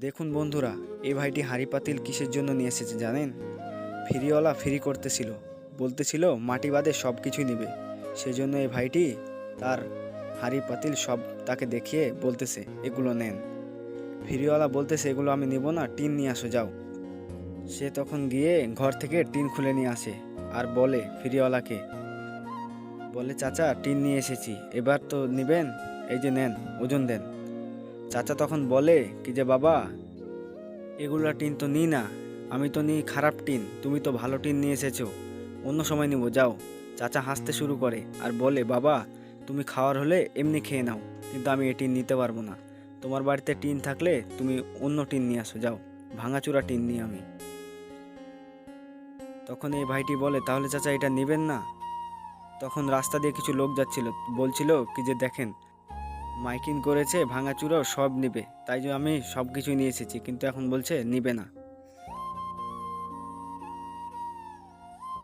দেখুন বন্ধুরা, এই ভাইটি হাঁড়ি পাতিল কিসের জন্য নিয়ে এসেছে জানেন? ফ্রিওয়ালা ফ্রি করতেছিল, বলতেছিল মাটি বাদে সব কিছুই নেবে। সেই জন্য এই ভাইটি তার হাঁড়ি পাতিল সব তাকে দেখিয়ে বলতেছে এগুলো নেন। ফ্রিওয়ালা বলতেছে এগুলো আমি নিব না, টিন নিয়ে আসো যাও। সে তখন গিয়ে ঘর থেকে টিন খুলে নিয়ে আসে আর বলে ফ্রিওয়ালাকে, বলে চাচা টিন নিয়ে এসেছি, এবার তো নেবেন, এই যে নেন, ওজন দেন। চাচা তখন বলে কি যে বাবা, এগুলা টিন তো নিই না, আমি তো নিই খারাপ টিন, তুমি তো ভালো টিন নিয়ে এসেছো, অন্য সময় নিব যাও। চাচা হাসতে শুরু করে আর বলে বাবা, তুমি খাওয়ার হলে এমনি খেয়ে নাও, কিন্তু আমি এই টিন নিতে পারবো না। তোমার বাড়িতে টিন থাকলে তুমি অন্য টিন নিয়ে আসো যাও, ভাঙাচোরা টিন নিই আমি। তখন এই ভাইটি বলে তাহলে চাচা এটা নেবেন না? তখন রাস্তা দিয়ে কিছু লোক যাচ্ছিল, বলছিল কি যে দেখেন, মাইকিং করেছে ভাঙাচুরো সব নিবে, তাই যে আমি সব কিছু নিয়ে এসেছি, কিন্তু এখন বলছে নিবে না।